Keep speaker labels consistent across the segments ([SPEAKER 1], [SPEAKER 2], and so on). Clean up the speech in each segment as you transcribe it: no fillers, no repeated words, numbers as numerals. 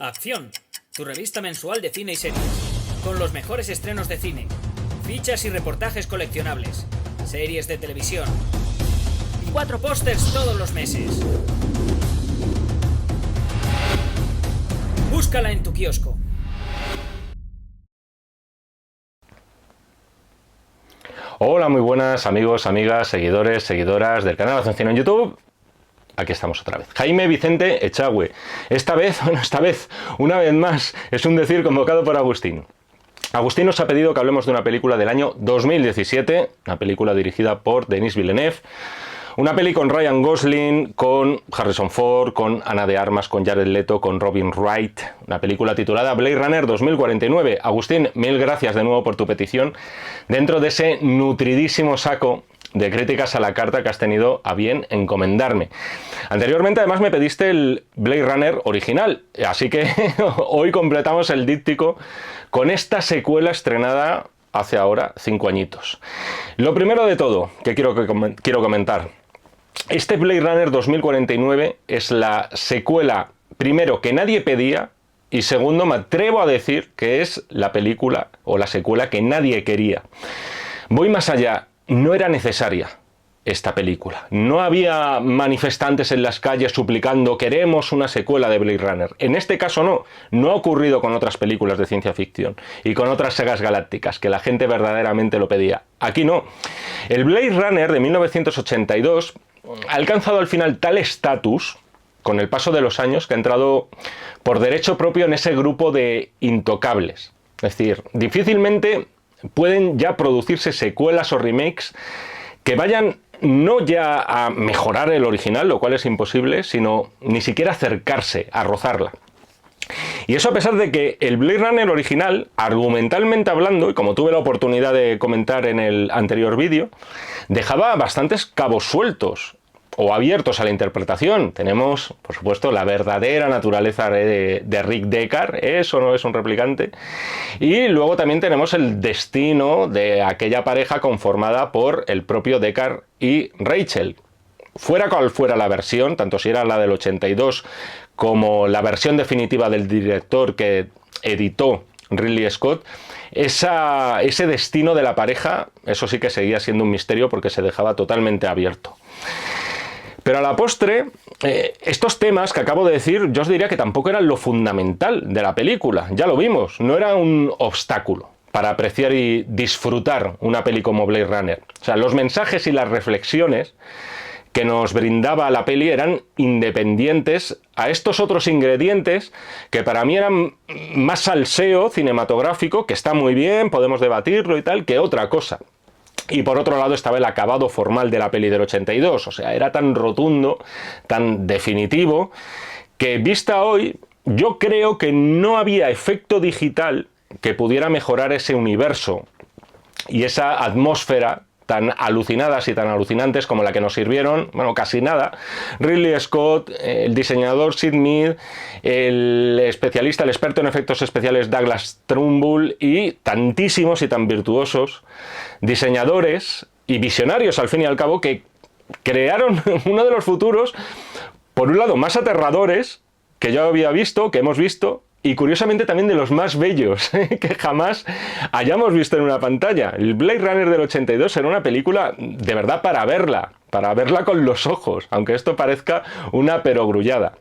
[SPEAKER 1] Acción, tu revista mensual de cine y series, con los mejores estrenos de cine, fichas y reportajes coleccionables, series de televisión y 4 pósters todos los meses. Búscala en tu kiosco.
[SPEAKER 2] Hola, muy buenas amigos, amigas, seguidores, seguidoras del canal Acción Cine en YouTube. Aquí estamos otra vez. Jaime Vicente Echagüe. Esta vez, una vez más, es un decir convocado por Agustín. Agustín nos ha pedido que hablemos de una película del año 2017, una película dirigida por Denis Villeneuve. Una peli con Ryan Gosling, con Harrison Ford, con Ana de Armas, con Jared Leto, con Robin Wright. Una película titulada Blade Runner 2049. Agustín, mil gracias de nuevo por tu petición. Dentro de ese nutridísimo saco de críticas a la carta que has tenido a bien encomendarme. Anteriormente, además, me pediste el Blade Runner original. Así que hoy completamos el díptico con esta secuela estrenada hace ahora 5 añitos. Lo primero de todo que quiero comentar. Este Blade Runner 2049 es la secuela, primero, que nadie pedía, y segundo, me atrevo a decir que es la película o la secuela que nadie quería. Voy más allá, no era necesaria esta película. No había manifestantes en las calles suplicando queremos una secuela de Blade Runner. En este caso no ha ocurrido con otras películas de ciencia ficción y con otras sagas galácticas, que la gente verdaderamente lo pedía. Aquí no. El Blade Runner de 1982 ha alcanzado al final tal estatus, con el paso de los años, que ha entrado por derecho propio en ese grupo de intocables. Es decir, difícilmente pueden ya producirse secuelas o remakes que vayan no ya a mejorar el original, lo cual es imposible, sino ni siquiera acercarse a rozarla. Y eso a pesar de que el Blade Runner original, argumentalmente hablando, y como tuve la oportunidad de comentar en el anterior vídeo, dejaba bastantes cabos sueltos o abiertos a la interpretación. Tenemos, por supuesto, la verdadera naturaleza de Rick Deckard, eso no es un replicante, y luego también tenemos el destino de aquella pareja conformada por el propio Deckard y Rachel. Fuera cual fuera la versión, tanto si era la del 82 como la versión definitiva del director que editó Ridley Scott, ese destino de la pareja, eso sí que seguía siendo un misterio porque se dejaba totalmente abierto. Pero a la postre, estos temas que acabo de decir, yo os diría que tampoco eran lo fundamental de la película. Ya lo vimos, no era un obstáculo para apreciar y disfrutar una peli como Blade Runner. O sea, los mensajes y las reflexiones que nos brindaba la peli eran independientes a estos otros ingredientes que para mí eran más salseo cinematográfico, que está muy bien, podemos debatirlo y tal, que otra cosa. Y por otro lado estaba el acabado formal de la peli del 82, o sea, era tan rotundo, tan definitivo, que vista hoy, yo creo que no había efecto digital que pudiera mejorar ese universo y esa atmósfera tan alucinadas y tan alucinantes como la que nos sirvieron, bueno, casi nada, Ridley Scott, el diseñador Sid Mead, el especialista, el experto en efectos especiales Douglas Trumbull y tantísimos y tan virtuosos diseñadores y visionarios al fin y al cabo que crearon uno de los futuros, por un lado, más aterradores que yo había visto, que hemos visto, y curiosamente también de los más bellos que jamás hayamos visto en una pantalla. El Blade Runner del 82 era una película de verdad para verla con los ojos, aunque esto parezca una perogrullada.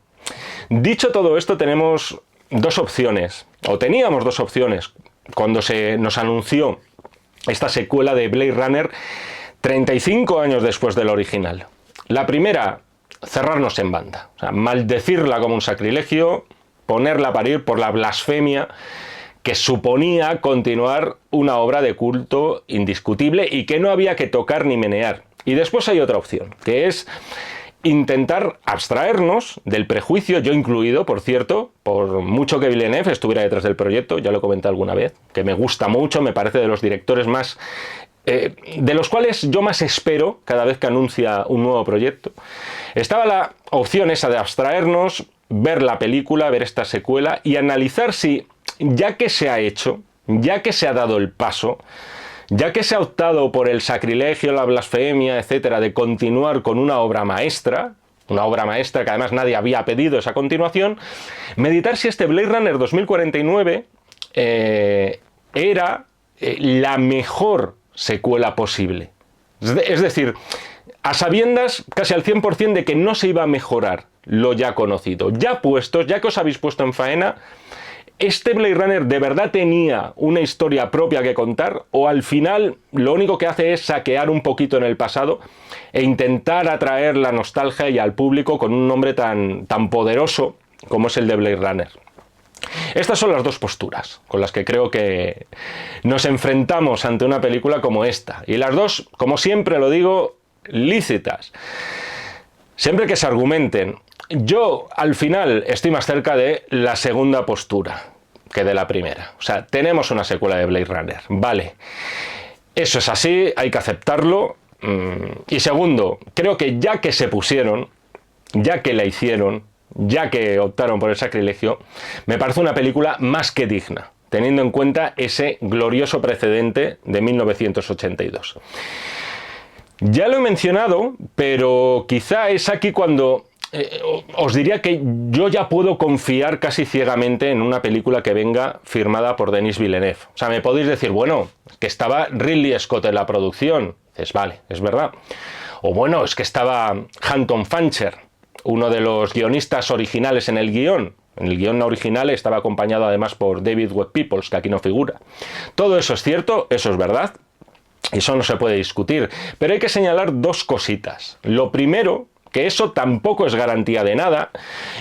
[SPEAKER 2] Dicho todo esto, tenemos dos opciones, o teníamos dos opciones, cuando se nos anunció esta secuela de Blade Runner 35 años después del original. La primera, cerrarnos en banda, o sea, maldecirla como un sacrilegio, ponerla a parir por la blasfemia que suponía continuar una obra de culto indiscutible y que no había que tocar ni menear. Y después hay otra opción, que es intentar abstraernos del prejuicio, yo incluido, por cierto, por mucho que Villeneuve estuviera detrás del proyecto, ya lo comenté alguna vez, que me gusta mucho, me parece de los directores más de los cuales yo más espero cada vez que anuncia un nuevo proyecto. Estaba la opción esa de abstraernos, ver la película, ver esta secuela y analizar si, ya que se ha hecho, ya que se ha dado el paso, ya que se ha optado por el sacrilegio, la blasfemia, etcétera, de continuar con una obra maestra, una obra maestra que además nadie había pedido esa continuación, meditar si este Blade Runner 2049 era la mejor secuela posible. Es decir, a sabiendas casi al 100% de que no se iba a mejorar lo ya conocido. Ya puestos, ya que os habéis puesto en faena, ¿este Blade Runner de verdad tenía una historia propia que contar? ¿O al final lo único que hace es saquear un poquito en el pasado e intentar atraer la nostalgia y al público con un nombre tan poderoso como es el de Blade Runner? Estas son las dos posturas con las que creo que nos enfrentamos ante una película como esta. Y las dos, como siempre lo digo, lícitas. Siempre que se argumenten. Yo, al final, estoy más cerca de la segunda postura que de la primera. O sea, tenemos una secuela de Blade Runner. Vale. Eso es así, hay que aceptarlo. Y segundo, creo que ya que se pusieron, ya que la hicieron, ya que optaron por el sacrilegio, me parece una película más que digna, teniendo en cuenta ese glorioso precedente de 1982. Ya lo he mencionado, pero quizá es aquí cuando os diría que yo ya puedo confiar casi ciegamente en una película que venga firmada por Denis Villeneuve. O sea, me podéis decir, bueno, que estaba Ridley Scott en la producción. Dices, vale, es verdad. O bueno, es que estaba Hampton Fancher, uno de los guionistas originales en el guión. En el guión original estaba acompañado además por David Webb Peoples, que aquí no figura. Todo eso es cierto, eso es verdad. Eso no se puede discutir. Pero hay que señalar dos cositas. Lo primero, que eso tampoco es garantía de nada,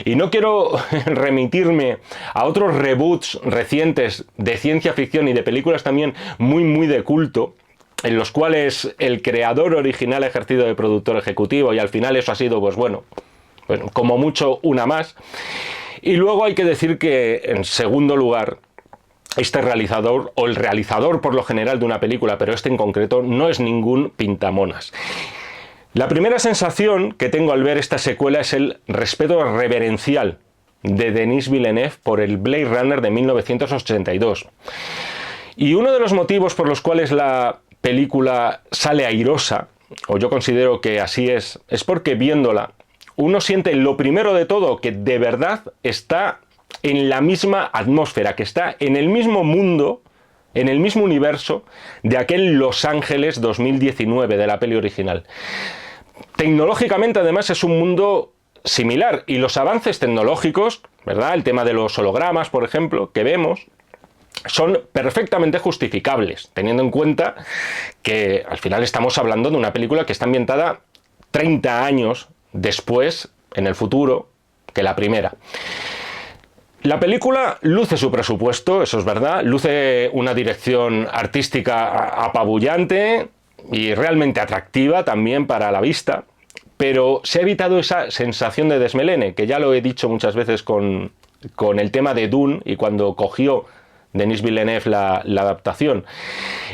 [SPEAKER 2] y no quiero remitirme a otros reboots recientes de ciencia ficción y de películas también muy de culto, en los cuales el creador original ha ejercido de productor ejecutivo y al final eso ha sido, pues bueno, como mucho una más. Y luego hay que decir que, en segundo lugar, este realizador, o el realizador por lo general de una película, pero este en concreto, no es ningún pintamonas. La primera sensación que tengo al ver esta secuela es el respeto reverencial de Denis Villeneuve por el Blade Runner de 1982. Y uno de los motivos por los cuales la película sale airosa, o yo considero que así es porque viéndola, uno siente lo primero de todo que de verdad está en la misma atmósfera, que está en el mismo mundo, en el mismo universo de aquel Los Ángeles 2019 de la peli original. Tecnológicamente, además, es un mundo similar y los avances tecnológicos, ¿verdad? El tema de los hologramas, por ejemplo, que vemos, son perfectamente justificables, teniendo en cuenta que al final estamos hablando de una película que está ambientada 30 años después, en el futuro, que la primera. La película luce su presupuesto, eso es verdad, luce una dirección artística apabullante y realmente atractiva también para la vista, pero se ha evitado esa sensación de desmelene, que ya lo he dicho muchas veces con el tema de Dune y cuando cogió Denis Villeneuve la adaptación.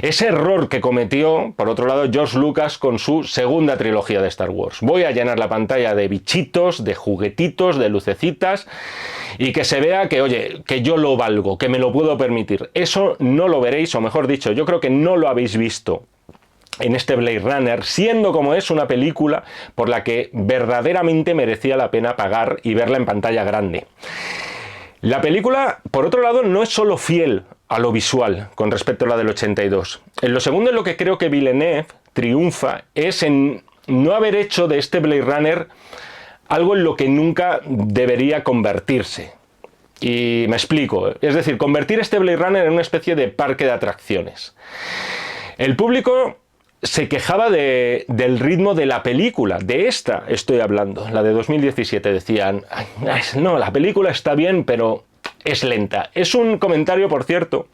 [SPEAKER 2] Ese error que cometió, por otro lado, George Lucas con su segunda trilogía de Star Wars. Voy a llenar la pantalla de bichitos, de juguetitos, de lucecitas y que se vea que, oye, que yo lo valgo, que me lo puedo permitir. Eso no lo veréis, o mejor dicho, yo creo que no lo habéis visto en este Blade Runner, siendo como es una película por la que verdaderamente merecía la pena pagar y verla en pantalla grande. La película, por otro lado, no es solo fiel a lo visual con respecto a la del 82. En lo segundo, en lo que creo que Villeneuve triunfa es en no haber hecho de este Blade Runner algo en lo que nunca debería convertirse. Y me explico. Es decir, convertir este Blade Runner en una especie de parque de atracciones. El público se quejaba del ritmo de la película, de esta estoy hablando, la de 2017, decían, no, la película está bien, pero es lenta. Es un comentario, por cierto,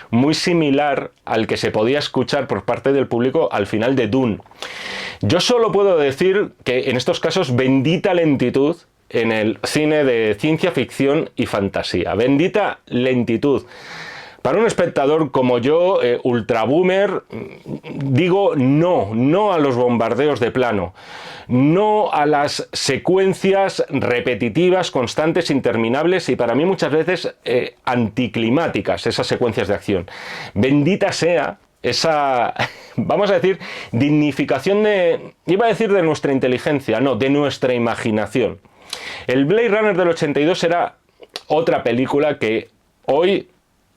[SPEAKER 2] muy similar al que se podía escuchar por parte del público al final de Dune. Yo solo puedo decir que en estos casos, bendita lentitud en el cine de ciencia ficción y fantasía. Bendita lentitud. Para un espectador como yo, ultra boomer, digo no a los bombardeos de plano, no a las secuencias repetitivas, constantes, interminables y para mí muchas veces anticlimáticas, esas secuencias de acción. Bendita sea esa, vamos a decir, dignificación iba a decir de nuestra inteligencia, no, de nuestra imaginación. El Blade Runner del 82 era otra película que hoy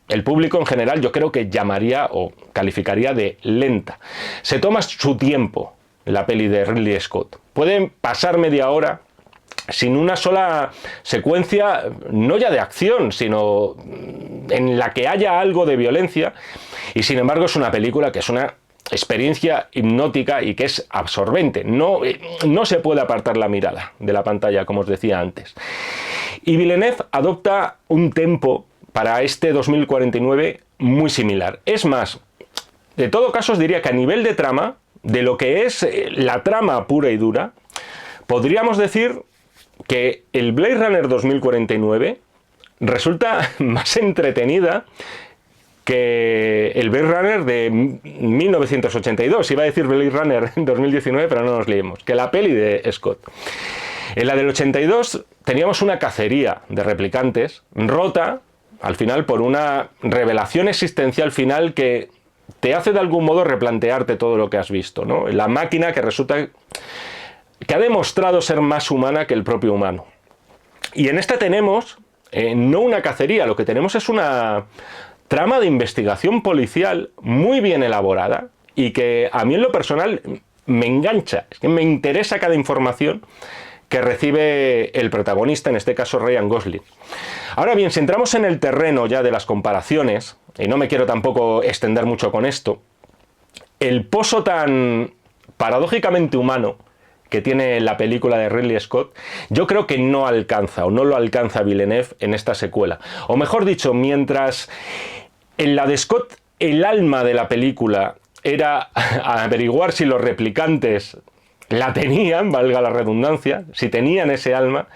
[SPEAKER 2] el público en general yo creo que llamaría o calificaría de lenta. Se toma su tiempo la peli de Ridley Scott. Pueden pasar media hora sin una sola secuencia, no ya de acción, sino en la que haya algo de violencia, y sin embargo es una película que es una experiencia hipnótica y que es absorbente. No se puede apartar la mirada de la pantalla, como os decía antes. Y Villeneuve adopta un tempo para este 2049 muy similar. Es más, de todo caso os diría que a nivel de trama, de lo que es la trama pura y dura, podríamos decir que el Blade Runner 2049 resulta más entretenida que el Blade Runner de 1982. Iba a decir Blade Runner 2019, pero no nos liemos, que la peli de Scott. En la del 82 teníamos una cacería de replicantes rota al final por una revelación existencial final que te hace de algún modo replantearte todo lo que has visto, ¿no? La máquina que resulta que ha demostrado ser más humana que el propio humano. Y en esta tenemos no una cacería, lo que tenemos es una trama de investigación policial muy bien elaborada y que a mí en lo personal me engancha, es que me interesa cada información que recibe el protagonista, en este caso Ryan Gosling. Ahora bien, si entramos en el terreno ya de las comparaciones, y no me quiero tampoco extender mucho con esto, el pozo tan paradójicamente humano que tiene la película de Ridley Scott, yo creo que no alcanza, o no lo alcanza Villeneuve en esta secuela. O mejor dicho, mientras en la de Scott el alma de la película era averiguar si los replicantes la tenían, valga la redundancia, si tenían ese alma,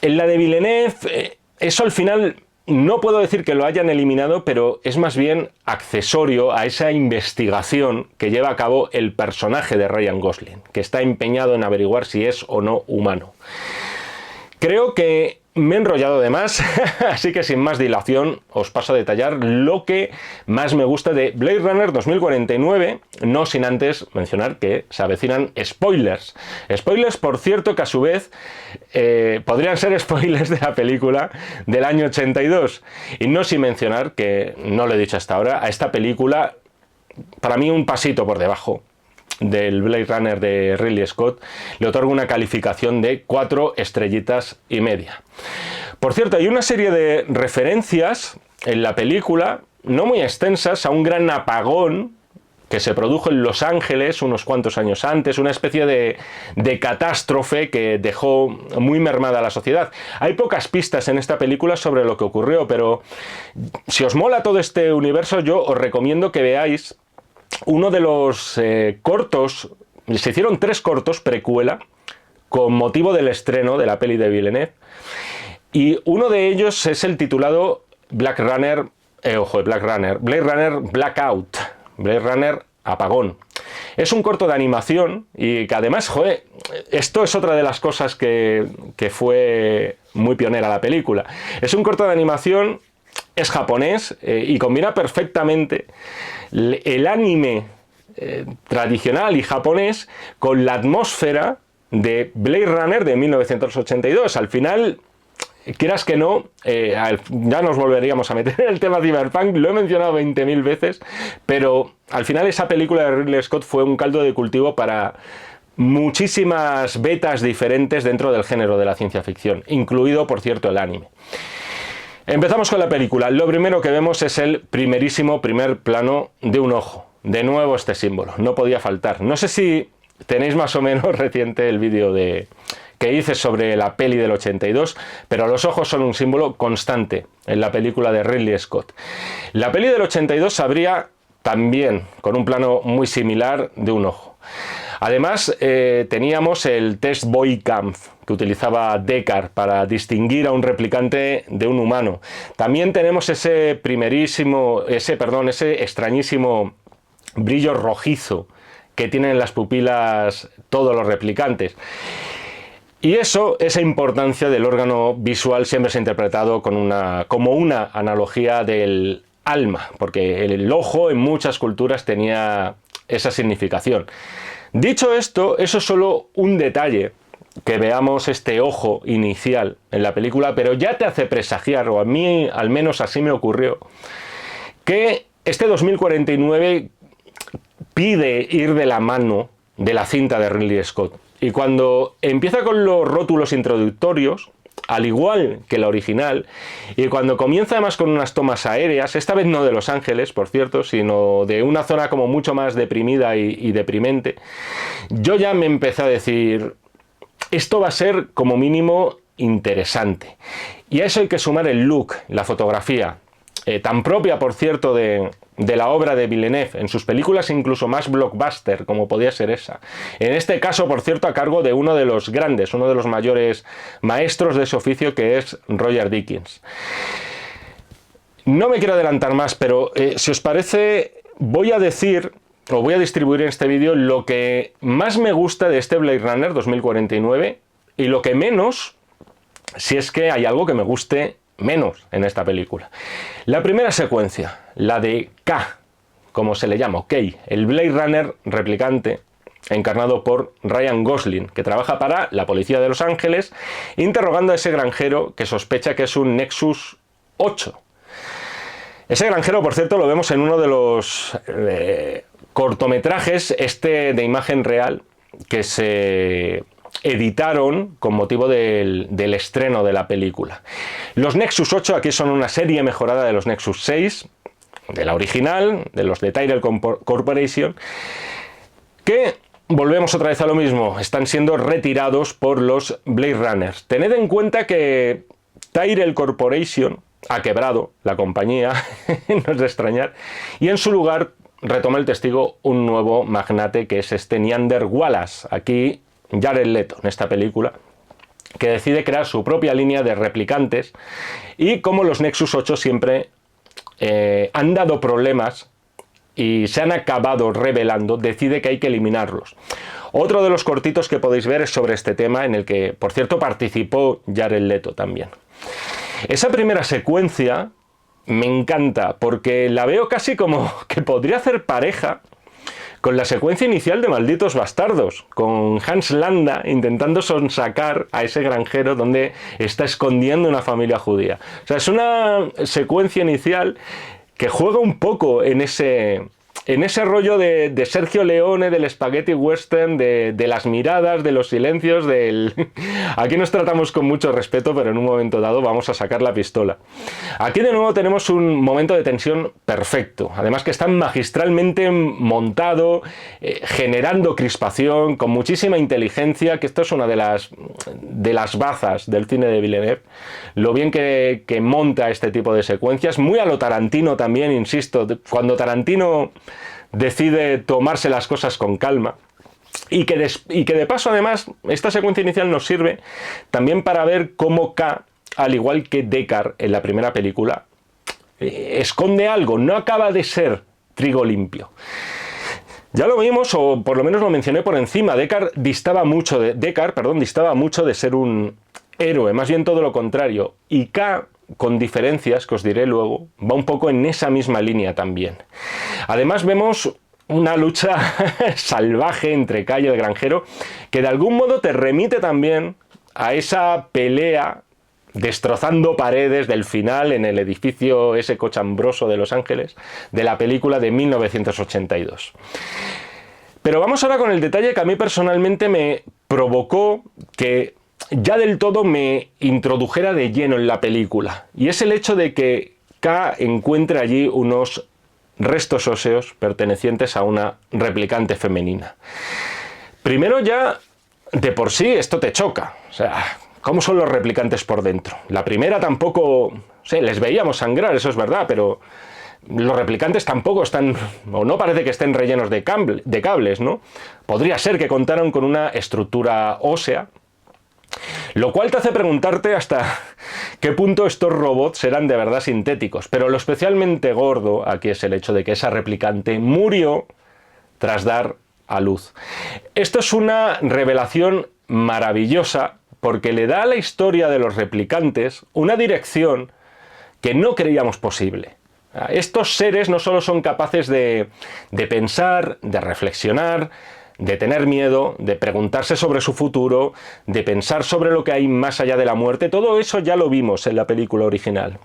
[SPEAKER 2] en la de Villeneuve eso al final no puedo decir que lo hayan eliminado, pero es más bien accesorio a esa investigación que lleva a cabo el personaje de Ryan Gosling, que está empeñado en averiguar si es o no humano. Creo que me he enrollado de más, así que sin más dilación os paso a detallar lo que más me gusta de Blade Runner 2049, no sin antes mencionar que se avecinan spoilers. Spoilers, por cierto, que a su vez podrían ser spoilers de la película del año 82. Y no sin mencionar, que no lo he dicho hasta ahora, a esta película, para mí un pasito por debajo del Blade Runner de Ridley Scott, le otorgo una calificación de 4 estrellitas y media. Por cierto, hay una serie de referencias en la película, no muy extensas, a un gran apagón que se produjo en Los Ángeles unos cuantos años antes, una especie de catástrofe que dejó muy mermada a la sociedad. Hay pocas pistas en esta película sobre lo que ocurrió, pero si os mola todo este universo, yo os recomiendo que veáis uno de los cortos. Se hicieron 3 cortos precuela con motivo del estreno de la peli de Villeneuve, y uno de ellos es el titulado Blade Runner Blackout, Blade Runner Apagón. Es un corto de animación y que además, joder, esto es otra de las cosas que fue muy pionera la película. Es un corto de animación, es japonés y combina perfectamente el anime tradicional y japonés con la atmósfera de Blade Runner de 1982. Al final, quieras que no, ya nos volveríamos a meter en el tema Cyberpunk, lo he mencionado 20.000 veces, pero al final esa película de Ridley Scott fue un caldo de cultivo para muchísimas betas diferentes dentro del género de la ciencia ficción, incluido, por cierto, el anime. Empezamos con la película. Lo primero que vemos es el primer plano de un ojo. De nuevo este símbolo, no podía faltar. No sé si tenéis más o menos reciente el vídeo que hice sobre la peli del 82, pero los ojos son un símbolo constante en la película de Ridley Scott. La peli del 82 abría también con un plano muy similar de un ojo. Además, teníamos el test Boykampf que utilizaba Deckard para distinguir a un replicante de un humano. También tenemos ese extrañísimo brillo rojizo que tienen las pupilas todos los replicantes. Y esa importancia del órgano visual siempre se ha interpretado como una analogía del alma, porque el ojo en muchas culturas tenía esa significación. Dicho esto, eso es solo un detalle, que veamos este ojo inicial en la película, pero ya te hace presagiar, o a mí al menos así me ocurrió, que este 2049 pide ir de la mano de la cinta de Ridley Scott. Y cuando empieza con los rótulos introductorios, al igual que la original, y cuando comienza además con unas tomas aéreas, esta vez no de Los Ángeles, por cierto, sino de una zona como mucho más deprimida y deprimente, yo ya me empecé a decir, esto va a ser como mínimo interesante. Y a eso hay que sumar el look, la fotografía, tan propia, por cierto, de la obra de Villeneuve, en sus películas incluso más blockbuster, como podía ser esa. En este caso, por cierto, a cargo de uno de los grandes, uno de los mayores maestros de ese oficio, que es Roger Deakins. No me quiero adelantar más, pero si os parece, voy a decir, o voy a distribuir en este vídeo, lo que más me gusta de este Blade Runner 2049 y lo que menos, si es que hay algo que me guste menos en esta película. La primera secuencia, la de K, como se le llama, Kay, el Blade Runner replicante, encarnado por Ryan Gosling, que trabaja para la policía de Los Ángeles, interrogando a ese granjero que sospecha que es un Nexus 8. Ese granjero, por cierto, lo vemos en uno de los cortometrajes de imagen real que se editaron con motivo del estreno de la película. Los Nexus 8 aquí son una serie mejorada de los Nexus 6, de la original, de los de Tyrell Corporation, que, volvemos otra vez a lo mismo, están siendo retirados por los Blade Runners. Tened en cuenta que Tyrell Corporation ha quebrado la compañía, no es de extrañar, y en su lugar retoma el testigo un nuevo magnate, que es este Neander Wallace, aquí Jared Leto, en esta película, que decide crear su propia línea de replicantes, y como los Nexus 8 siempre han dado problemas y se han acabado revelando, decide que hay que eliminarlos. Otro de los cortitos que podéis ver es sobre este tema, en el que, por cierto, participó Jared Leto también. Esa primera secuencia me encanta, porque la veo casi como que podría hacer pareja con la secuencia inicial de Malditos Bastardos, con Hans Landa intentando sonsacar a ese granjero donde está escondiendo una familia judía. O sea, es una secuencia inicial que juega un poco en ese rollo de Sergio Leone, del spaghetti western, de las miradas, de los silencios, Aquí nos tratamos con mucho respeto, pero en un momento dado vamos a sacar la pistola. Aquí de nuevo tenemos un momento de tensión perfecto, además que está magistralmente montado, generando crispación, con muchísima inteligencia, que esto es una de las bazas del cine de Villeneuve, lo bien que monta este tipo de secuencias, muy a lo Tarantino también, insisto, cuando Tarantino decide tomarse las cosas con calma, y que de paso además esta secuencia inicial nos sirve también para ver cómo K, al igual que Deckard en la primera película, esconde algo, no acaba de ser trigo limpio. Ya lo vimos, o por lo menos lo mencioné por encima, Deckard distaba mucho de ser un héroe, más bien todo lo contrario, y K, con diferencias que os diré luego, va un poco en esa misma línea también. Además vemos una lucha salvaje entre K y el granjero, que de algún modo te remite también a esa pelea destrozando paredes del final en el edificio ese cochambroso de Los Ángeles, de la película de 1982. Pero vamos ahora con el detalle que a mí personalmente me provocó que ya del todo me introdujera de lleno en la película, y es el hecho de que K encuentre allí unos restos óseos pertenecientes a una replicante femenina. Primero, ya de por sí esto te choca, o sea, ¿cómo son los replicantes por dentro? La primera tampoco, les veíamos sangrar, eso es verdad, pero los replicantes tampoco están, o no parece que estén rellenos de cables, ¿no? Podría ser que contaran con una estructura ósea, lo cual te hace preguntarte hasta qué punto estos robots serán de verdad sintéticos. Pero lo especialmente gordo aquí es el hecho de que esa replicante murió tras dar a luz. Esto es una revelación maravillosa, porque le da a la historia de los replicantes una dirección que no creíamos posible. Estos seres no solo son capaces de pensar, de reflexionar, de tener miedo, de preguntarse sobre su futuro, de pensar sobre lo que hay más allá de la muerte. Todo eso ya lo vimos en la película original.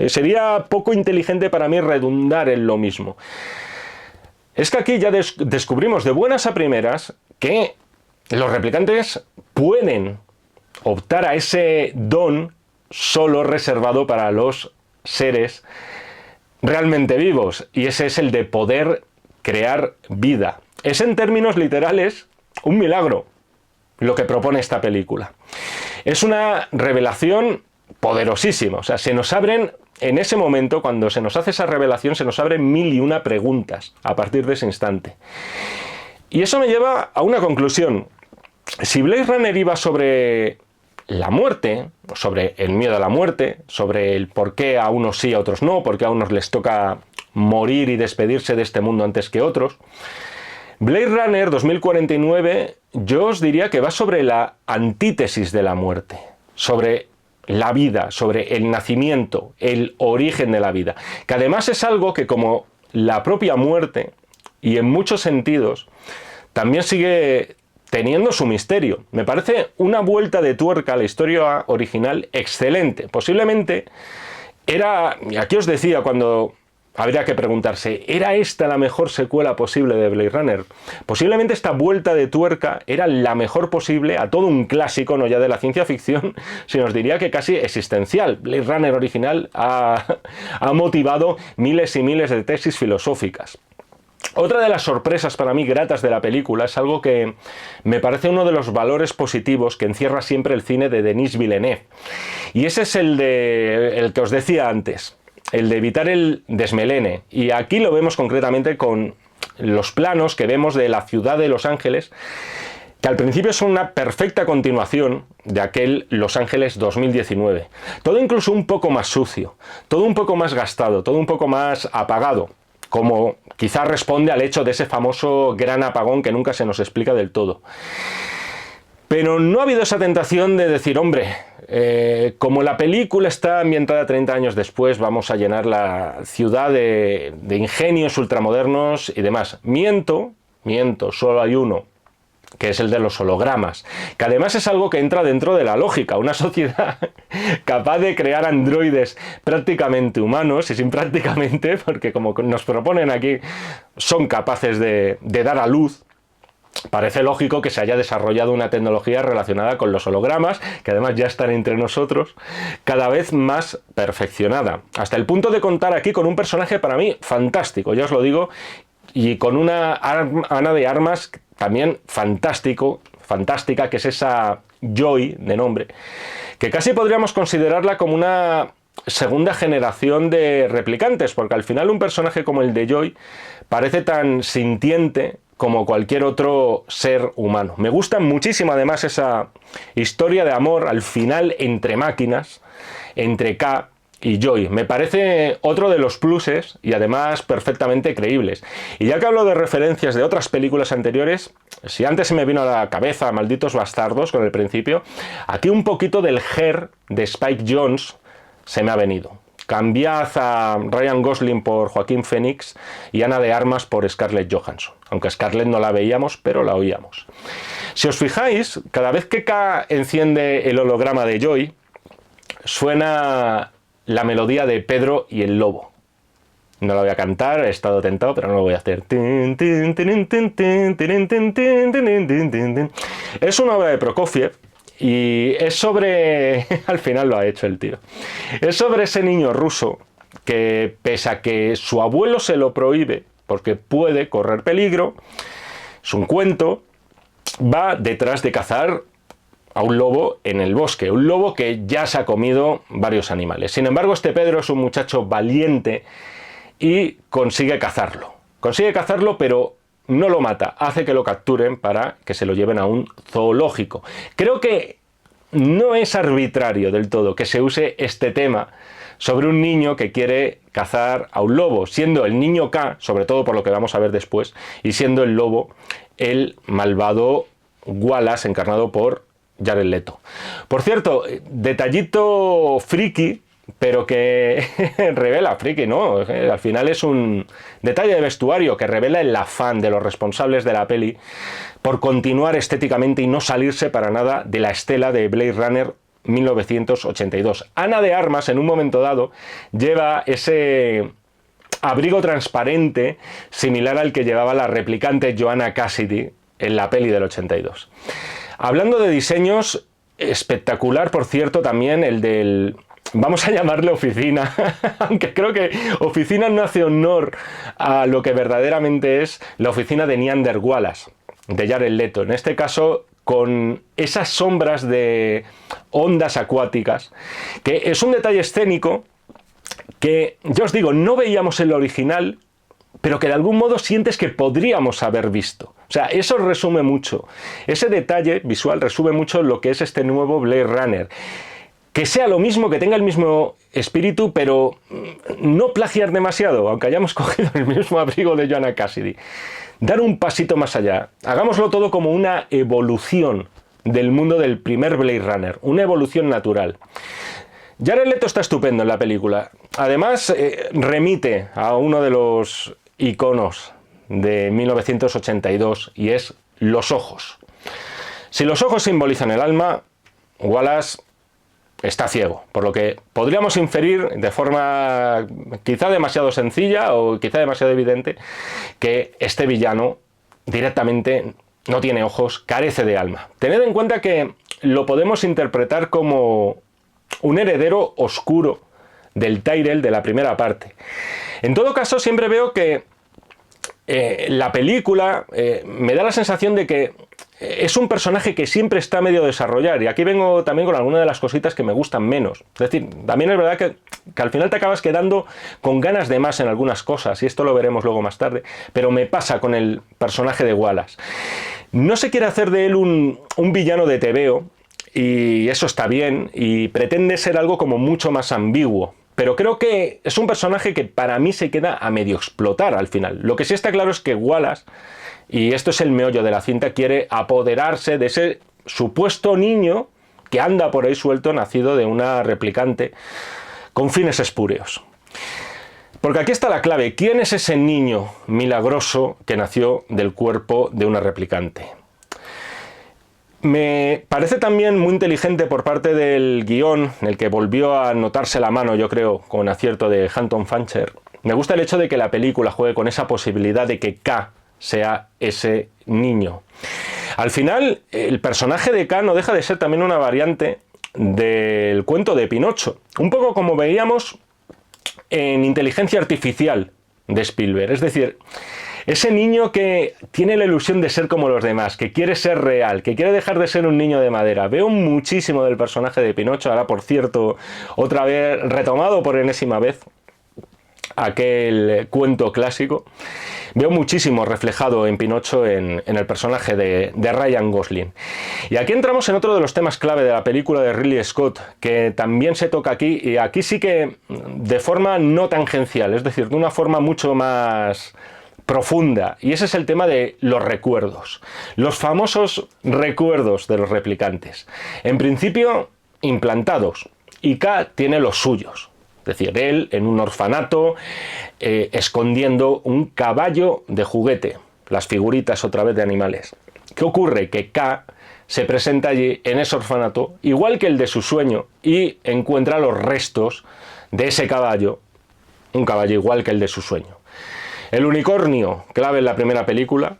[SPEAKER 2] Sería poco inteligente para mí redundar en lo mismo. Es que aquí ya descubrimos de buenas a primeras que los replicantes pueden optar a ese don solo reservado para los seres realmente vivos, y ese es el de poder crear vida. Es, en términos literales, un milagro lo que propone esta película. Es una revelación poderosísima. O sea, se nos abren, en ese momento, cuando se nos hace esa revelación, se nos abren 1001 preguntas a partir de ese instante. Y eso me lleva a una conclusión. Si Blade Runner iba sobre la muerte, sobre el miedo a la muerte, sobre el por qué a unos sí, a otros no, por qué a unos les toca morir y despedirse de este mundo antes que otros, Blade Runner 2049 yo os diría que va sobre la antítesis de la muerte, sobre la vida, sobre el nacimiento, el origen de la vida, que además es algo que, como la propia muerte, y en muchos sentidos, también sigue teniendo su misterio. Me parece una vuelta de tuerca a la historia original excelente. Posiblemente era, y aquí os decía cuando habría que preguntarse, ¿era esta la mejor secuela posible de Blade Runner? Posiblemente esta vuelta de tuerca era la mejor posible a todo un clásico, no ya de la ciencia ficción, sino os diría que casi existencial. Blade Runner original ha motivado miles y miles de tesis filosóficas. Otra de las sorpresas para mí gratas de la película es algo que me parece uno de los valores positivos que encierra siempre el cine de Denis Villeneuve. Y ese es el que os decía antes, el de evitar el desmelene. Y aquí lo vemos concretamente con los planos que vemos de la ciudad de Los Ángeles, que al principio son una perfecta continuación de aquel Los Ángeles 2019. Todo incluso un poco más sucio, todo un poco más gastado, todo un poco más apagado, como quizás responde al hecho de ese famoso gran apagón que nunca se nos explica del todo. Pero no ha habido esa tentación de decir, hombre, como la película está ambientada 30 años después, vamos a llenar la ciudad de ingenios ultramodernos y demás. Miento, solo hay uno, que es el de los hologramas, que además es algo que entra dentro de la lógica. Una sociedad capaz de crear androides prácticamente humanos, y sin prácticamente, porque como nos proponen aquí, son capaces de dar a luz. Parece lógico que se haya desarrollado una tecnología relacionada con los hologramas, que además ya están entre nosotros, cada vez más perfeccionada, hasta el punto de contar aquí con un personaje para mí fantástico, ya os lo digo, y con una Ana de Armas también fantástica, que es esa Joy de nombre, que casi podríamos considerarla como una segunda generación de replicantes, porque al final un personaje como el de Joy parece tan sintiente como cualquier otro ser humano. Me gusta muchísimo además esa historia de amor al final entre máquinas, entre K y Joy. Me parece otro de los pluses y además perfectamente creíbles. Y ya que hablo de referencias de otras películas anteriores, si antes se me vino a la cabeza Malditos Bastardos con el principio, aquí un poquito del Her de Spike Jonze se me ha venido. Cambiad a Ryan Gosling por Joaquín Phoenix y Ana de Armas por Scarlett Johansson. Aunque Scarlett no la veíamos, pero la oíamos. Si os fijáis, cada vez que K enciende el holograma de Joy, suena la melodía de Pedro y el Lobo. No la voy a cantar, he estado tentado, pero no lo voy a hacer. Es una obra de Prokofiev. Y es sobre... al final lo ha hecho el tío. Es sobre ese niño ruso que, pese a que su abuelo se lo prohíbe porque puede correr peligro, es un cuento, va detrás de cazar a un lobo en el bosque. Un lobo que ya se ha comido varios animales. Sin embargo, este Pedro es un muchacho valiente y consigue cazarlo. Consigue cazarlo, pero no lo mata, hace que lo capturen para que se lo lleven a un zoológico. Creo que no es arbitrario del todo que se use este tema sobre un niño que quiere cazar a un lobo, siendo el niño K, sobre todo por lo que vamos a ver después, y siendo el lobo el malvado Wallace, encarnado por Jared Leto. Por cierto, detallito friki pero que revela friki, ¿no? Al final es un detalle de vestuario que revela el afán de los responsables de la peli por continuar estéticamente y no salirse para nada de la estela de Blade Runner 1982. Ana de Armas, en un momento dado, lleva ese abrigo transparente similar al que llevaba la replicante Joanna Cassidy en la peli del 82. Hablando de diseños, espectacular, por cierto, también el del... Vamos a llamarle oficina, aunque creo que oficina no hace honor a lo que verdaderamente es la oficina de Neander Wallace, de Jared Leto. En este caso, con esas sombras de ondas acuáticas, que es un detalle escénico que, yo os digo, no veíamos en el original, pero que de algún modo sientes que podríamos haber visto. O sea, eso resume mucho. Ese detalle visual resume mucho lo que es este nuevo Blade Runner. Que sea lo mismo, que tenga el mismo espíritu, pero no plagiar demasiado, aunque hayamos cogido el mismo abrigo de Joanna Cassidy. Dar un pasito más allá. Hagámoslo todo como una evolución del mundo del primer Blade Runner, una evolución natural. Jared Leto está estupendo en la película. Además, remite a uno de los iconos de 1982 y es los ojos. Si los ojos simbolizan el alma, Wallace está ciego, por lo que podríamos inferir de forma quizá demasiado sencilla o quizá demasiado evidente que este villano directamente no tiene ojos, carece de alma. Tened en cuenta que lo podemos interpretar como un heredero oscuro del Tyrell de la primera parte. En todo caso, siempre veo que la película me da la sensación de que es un personaje que siempre está medio desarrollar, y aquí vengo también con algunas de las cositas que me gustan menos. Es decir, también es verdad que al final te acabas quedando con ganas de más en algunas cosas, y esto lo veremos luego más tarde, pero me pasa con el personaje de Wallace. No se quiere hacer de él un villano de tebeo, y eso está bien, y pretende ser algo como mucho más ambiguo. Pero creo que es un personaje que para mí se queda a medio explotar al final. Lo que sí está claro es que Wallace, y esto es el meollo de la cinta, quiere apoderarse de ese supuesto niño que anda por ahí suelto, nacido de una replicante con fines espúreos. Porque aquí está la clave. ¿Quién es ese niño milagroso que nació del cuerpo de una replicante? Me parece también muy inteligente por parte del guión, en el que volvió a notarse la mano, yo creo, con acierto de Anton Fancher. Me gusta el hecho de que la película juegue con esa posibilidad de que K sea ese niño. Al final, el personaje de K no deja de ser también una variante del cuento de Pinocho. Un poco como veíamos en Inteligencia Artificial de Spielberg. Es decir, ese niño que tiene la ilusión de ser como los demás, que quiere ser real, que quiere dejar de ser un niño de madera. Veo muchísimo del personaje de Pinocho, ahora por cierto, otra vez retomado por enésima vez aquel cuento clásico. Veo muchísimo reflejado en Pinocho en el personaje de Ryan Gosling. Y aquí entramos en otro de los temas clave de la película de Ridley Scott, que también se toca aquí, y aquí sí que de forma no tangencial, es decir, de una forma mucho más profunda, y ese es el tema de los recuerdos, los famosos recuerdos de los replicantes, en principio implantados, y K tiene los suyos, es decir, él en un orfanato escondiendo un caballo de juguete, las figuritas otra vez de animales. ¿Qué ocurre? Que K se presenta allí en ese orfanato, igual que el de su sueño, y encuentra los restos de ese caballo, un caballo igual que el de su sueño. El unicornio, clave en la primera película,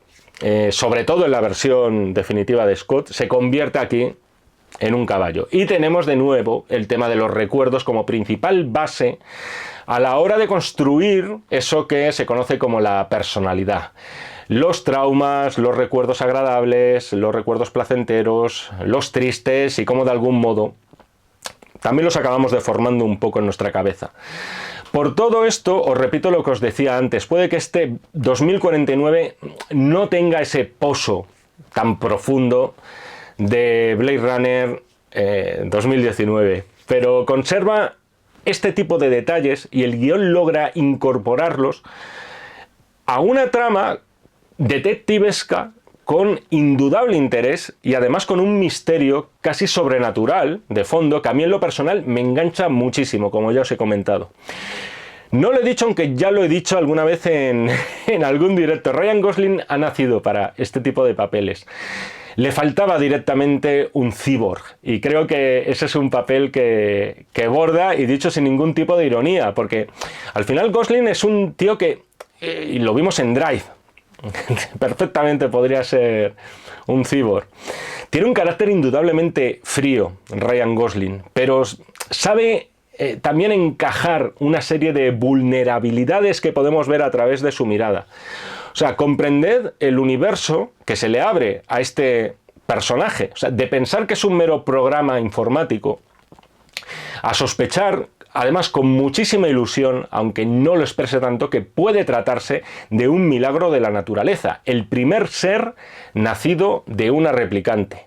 [SPEAKER 2] sobre todo en la versión definitiva de Scott, se convierte aquí en un caballo. Y tenemos de nuevo el tema de los recuerdos como principal base a la hora de construir eso que se conoce como la personalidad. Los traumas, los recuerdos agradables, los recuerdos placenteros, los tristes, y cómo de algún modo también los acabamos deformando un poco en nuestra cabeza. Por todo esto, os repito lo que os decía antes, puede que este 2049 no tenga ese pozo tan profundo de Blade Runner 2019, pero conserva este tipo de detalles y el guión logra incorporarlos a una trama detectivesca con indudable interés y además con un misterio casi sobrenatural de fondo que a mí en lo personal me engancha muchísimo, como ya os he comentado. No lo he dicho, aunque ya lo he dicho alguna vez en algún directo. Ryan Gosling ha nacido para este tipo de papeles. Le faltaba directamente un cyborg y creo que ese es un papel que borda, y dicho sin ningún tipo de ironía, porque al final Gosling es un tío que, y lo vimos en Drive, perfectamente podría ser un cyborg. Tiene un carácter indudablemente frío, Ryan Gosling, pero sabe también encajar una serie de vulnerabilidades que podemos ver a través de su mirada. O sea, comprended el universo que se le abre a este personaje. O sea, de pensar que es un mero programa informático, a sospechar, además con muchísima ilusión, aunque no lo exprese tanto, que puede tratarse de un milagro de la naturaleza, el primer ser nacido de una replicante.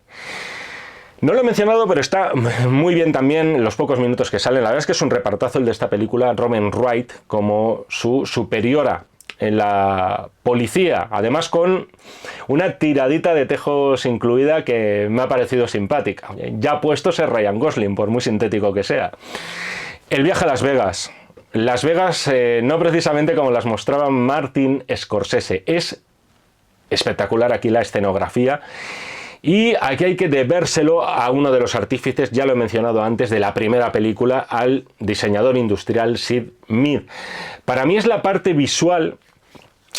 [SPEAKER 2] No lo he mencionado, pero está muy bien también los pocos minutos que salen. La verdad es que es un repartazo el de esta película, Robin Wright como su superiora en la policía, además con una tiradita de tejos incluida que me ha parecido simpática. Ya puestos es Ryan Gosling, por muy sintético que sea. El viaje a Las Vegas. Las Vegas no precisamente como las mostraba Martin Scorsese. Es espectacular aquí la escenografía. Y aquí hay que debérselo a uno de los artífices, ya lo he mencionado antes, de la primera película, al diseñador industrial Sid Mead. Para mí es la parte visual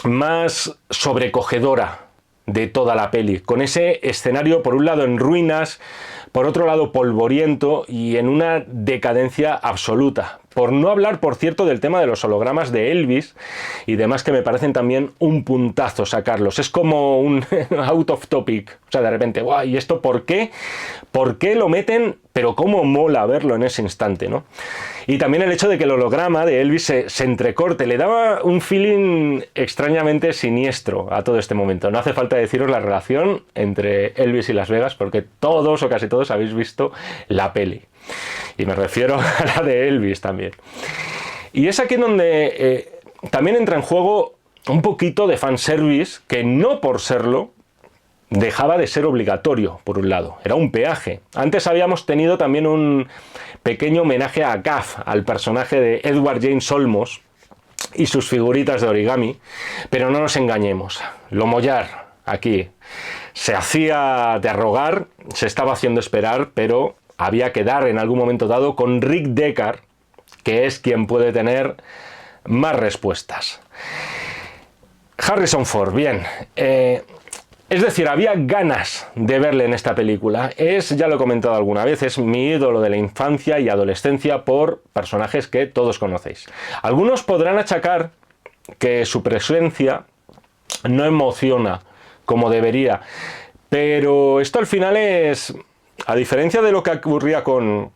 [SPEAKER 2] más sobrecogedora de toda la peli, con ese escenario por un lado en ruinas, por otro lado polvoriento y en una decadencia absoluta. Por no hablar, por cierto, del tema de los hologramas de Elvis y demás, que me parecen también un puntazo sacarlos. Es como un out of topic. O sea, de repente, ¡guau! ¿Y esto por qué? ¿Por qué lo meten? Pero cómo mola verlo en ese instante, ¿no? Y también el hecho de que el holograma de Elvis se entrecorte, le daba un feeling extrañamente siniestro a todo este momento. No hace falta deciros la relación entre Elvis y Las Vegas, porque todos o casi todos habéis visto la peli. Y me refiero a la de Elvis también. Y es aquí donde también entra en juego un poquito de fanservice, que no por serlo dejaba de ser obligatorio, por un lado. Era un peaje. Antes habíamos tenido también un pequeño homenaje a Gaff, al personaje de Edward James Olmos y sus figuritas de origami, pero no nos engañemos. Lomollar, aquí, se hacía de rogar, se estaba haciendo esperar, pero había que dar en algún momento dado con Rick Deckard, que es quien puede tener más respuestas. Harrison Ford, bien. Es decir, había ganas de verle en esta película. Ya lo he comentado alguna vez, es mi ídolo de la infancia y adolescencia por personajes que todos conocéis. Algunos podrán achacar que su presencia no emociona como debería, pero esto al final es, a diferencia de lo que ocurría con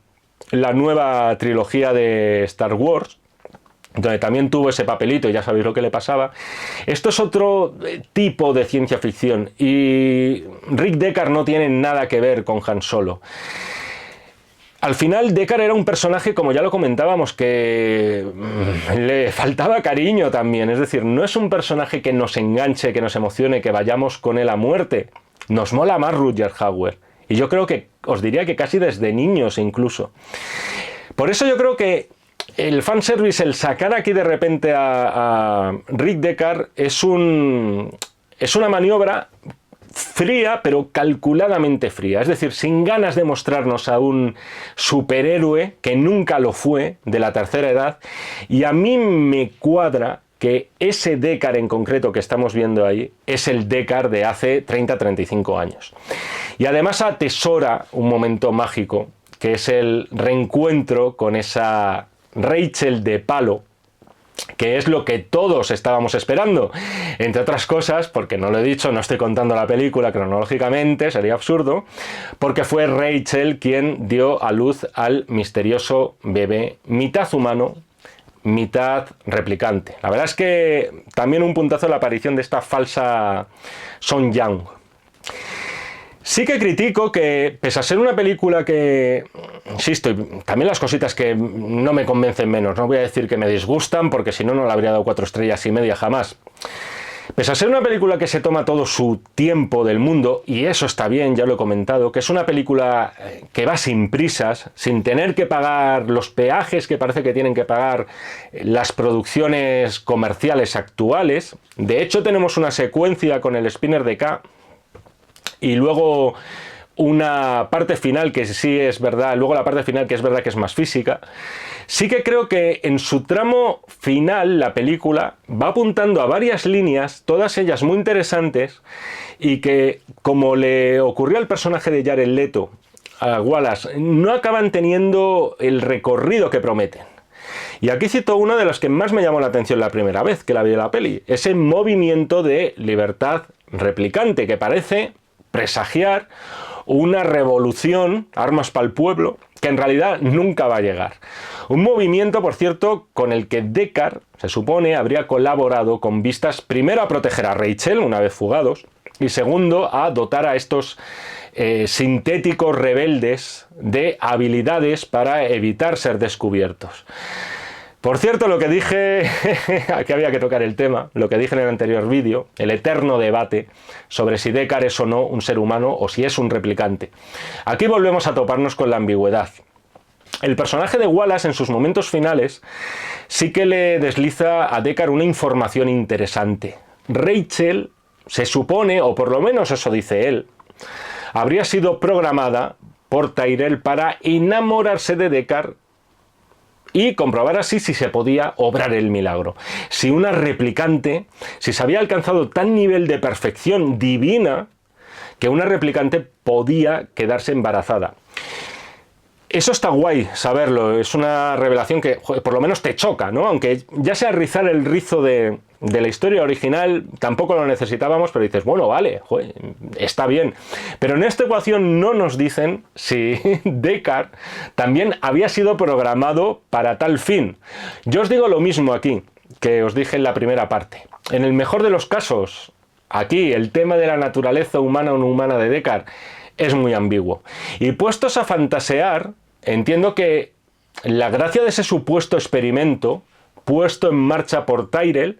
[SPEAKER 2] la nueva trilogía de Star Wars, donde también tuvo ese papelito y ya sabéis lo que le pasaba, esto es otro tipo de ciencia ficción y Rick Deckard no tiene nada que ver con Han Solo. Al final Deckard era un personaje, como ya lo comentábamos, que le faltaba cariño también, es decir, no es un personaje que nos enganche, que nos emocione, que vayamos con él a muerte. Nos mola más Rutger Hauer, y yo creo que, os diría que casi desde niños incluso. Por eso yo creo que el fanservice, el sacar aquí de repente a Rick Deckard, es una maniobra fría, pero calculadamente fría. Es decir, sin ganas de mostrarnos a un superhéroe que nunca lo fue, de la tercera edad. Y a mí me cuadra que ese Deckard en concreto que estamos viendo ahí es el Deckard de hace 30-35 años. Y además atesora un momento mágico, que es el reencuentro con esa Rachel de palo, que es lo que todos estábamos esperando, entre otras cosas, porque no lo he dicho, no estoy contando la película cronológicamente, sería absurdo, porque fue Rachel quien dio a luz al misterioso bebé, mitad humano, mitad replicante. La verdad es que también un puntazo la aparición de esta falsa Son Young. Sí que critico que, pese a ser una película que, insisto, también las cositas que no me convencen menos, no voy a decir que me disgustan, porque si no, no le habría dado 4 estrellas y media jamás. Pese a ser una película que se toma todo su tiempo del mundo, y eso está bien, ya lo he comentado, que es una película que va sin prisas, sin tener que pagar los peajes que parece que tienen que pagar las producciones comerciales actuales. De hecho, tenemos una secuencia con el spinner de K y luego una parte final que sí es verdad, luego la parte final que es verdad que es más física. Sí que creo que en su tramo final la película va apuntando a varias líneas, todas ellas muy interesantes, y que, como le ocurrió al personaje de Jared Leto, a Wallace, no acaban teniendo el recorrido que prometen. Y aquí cito una de las que más me llamó la atención la primera vez que la vi en la peli, ese movimiento de libertad replicante que parece presagiar una revolución, armas para el pueblo, que en realidad nunca va a llegar. Un movimiento, por cierto, con el que Deckard, se supone, habría colaborado con vistas, primero, a proteger a Rachel una vez fugados, y segundo, a dotar a estos sintéticos rebeldes de habilidades para evitar ser descubiertos. Por cierto, lo que dije, aquí había que tocar el tema, lo que dije en el anterior vídeo, el eterno debate sobre si Deckard es o no un ser humano o si es un replicante. Aquí volvemos a toparnos con la ambigüedad. El personaje de Wallace en sus momentos finales sí que le desliza a Deckard una información interesante. Rachel se supone, o por lo menos eso dice él, habría sido programada por Tyrell para enamorarse de Deckard y comprobar así si se podía obrar el milagro. Si una replicante, si se había alcanzado tal nivel de perfección divina que una replicante podía quedarse embarazada. Eso está guay saberlo, es una revelación que, joder, por lo menos te choca, ¿no? Aunque ya sea rizar el rizo de la historia original, tampoco lo necesitábamos, pero dices, bueno, vale, joder, está bien. Pero en esta ecuación no nos dicen si Deckard también había sido programado para tal fin. Yo os digo lo mismo aquí que os dije en la primera parte. En el mejor de los casos, aquí el tema de la naturaleza humana o no humana de Deckard es muy ambiguo. Y puestos a fantasear, entiendo que la gracia de ese supuesto experimento puesto en marcha por Tyrell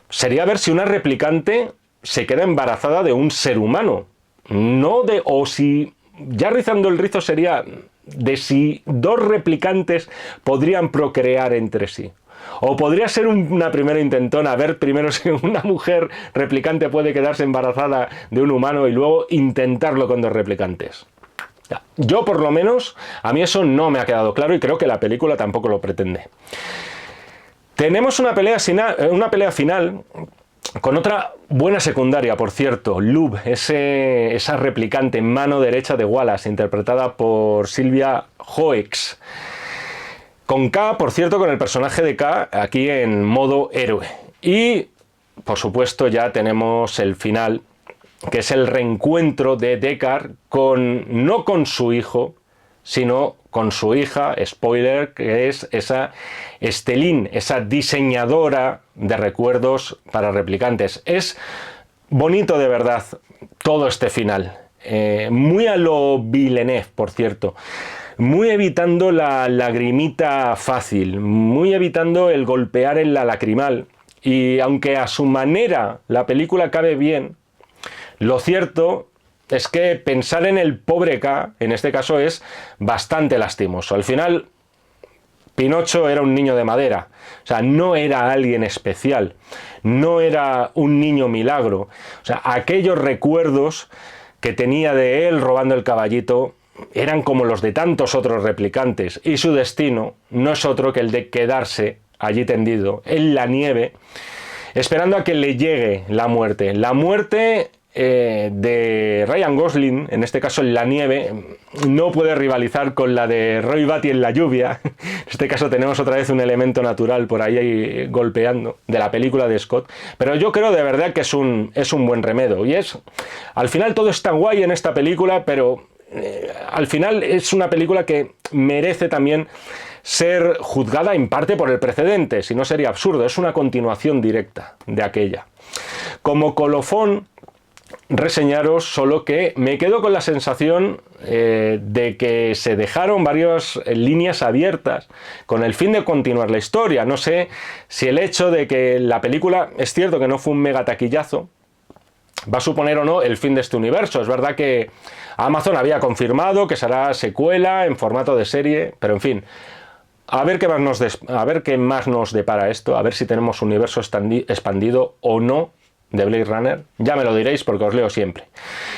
[SPEAKER 2] sería ver si una replicante se queda embarazada de un ser humano. No de, o si, ya rizando el rizo, sería de si dos replicantes podrían procrear entre sí. O podría ser una primera intentona, a ver primero si una mujer replicante puede quedarse embarazada de un humano y luego intentarlo con dos replicantes. Yo, por lo menos, a mí eso no me ha quedado claro y creo que la película tampoco lo pretende. Tenemos una pelea final con otra buena secundaria, por cierto, Lub, esa replicante en mano derecha de Wallace, interpretada por Sylvia Hoeks. Con K, por cierto, con el personaje de K aquí en modo héroe. Y, por supuesto, ya tenemos el final, que es el reencuentro de Deckard no con su hijo, sino con su hija, spoiler, que es esa Stelline, esa diseñadora de recuerdos para replicantes. Es bonito de verdad todo este final. Muy a lo Villeneuve, por cierto. Muy evitando la lagrimita fácil, muy evitando el golpear en la lacrimal. Y aunque a su manera la película cabe bien, lo cierto es que pensar en el pobre K, en este caso, es bastante lastimoso. Al final, Pinocho era un niño de madera, o sea, no era alguien especial, no era un niño milagro. O sea, aquellos recuerdos que tenía de él robando el caballito eran como los de tantos otros replicantes, y su destino no es otro que el de quedarse allí tendido en la nieve, esperando a que le llegue la muerte. La muerte de Ryan Gosling, en este caso en la nieve, no puede rivalizar con la de Roy Batty en la lluvia. En este caso tenemos otra vez un elemento natural por ahí golpeando, de la película de Scott, pero yo creo de verdad que es un buen remedio, y al final todo está guay en esta película, pero al final es una película que merece también ser juzgada en parte por el precedente, si no sería absurdo. Es una continuación directa de aquella. Como colofón, reseñaros, solo que me quedo con la sensación de que se dejaron varias líneas abiertas con el fin de continuar la historia. No sé si el hecho de que la película, es cierto que no fue un mega taquillazo, va a suponer o no el fin de este universo. Es verdad que Amazon había confirmado que será secuela en formato de serie, pero en fin, a ver qué más nos depara esto, a ver si tenemos un universo expandido o no de Blade Runner. Ya me lo diréis porque os leo siempre.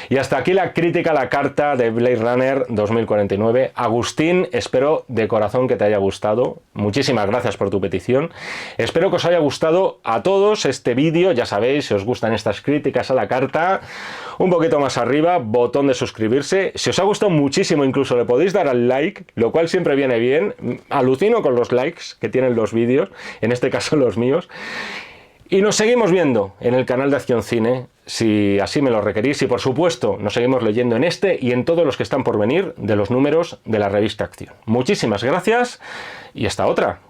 [SPEAKER 2] Y hasta aquí la crítica a la carta de Blade Runner 2049. Agustín, espero de corazón que te haya gustado. Muchísimas gracias por tu petición. Espero que os haya gustado a todos este vídeo. Ya sabéis, si os gustan estas críticas a la carta, un poquito más arriba, botón de suscribirse. Si os ha gustado muchísimo, incluso le podéis dar al like, lo cual siempre viene bien. Alucino con los likes que tienen los vídeos, en este caso los míos. Y nos seguimos viendo en el canal de Acción Cine, si así me lo requerís, y por supuesto nos seguimos leyendo en este y en todos los que están por venir de los números de la revista Acción. Muchísimas gracias y hasta otra.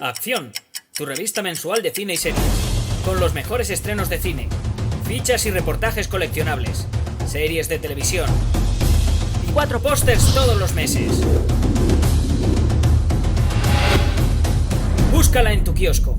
[SPEAKER 1] Acción, tu revista mensual de cine y series, con los mejores estrenos de cine, fichas y reportajes coleccionables, series de televisión y 4 pósters todos los meses. Búscala en tu kiosco.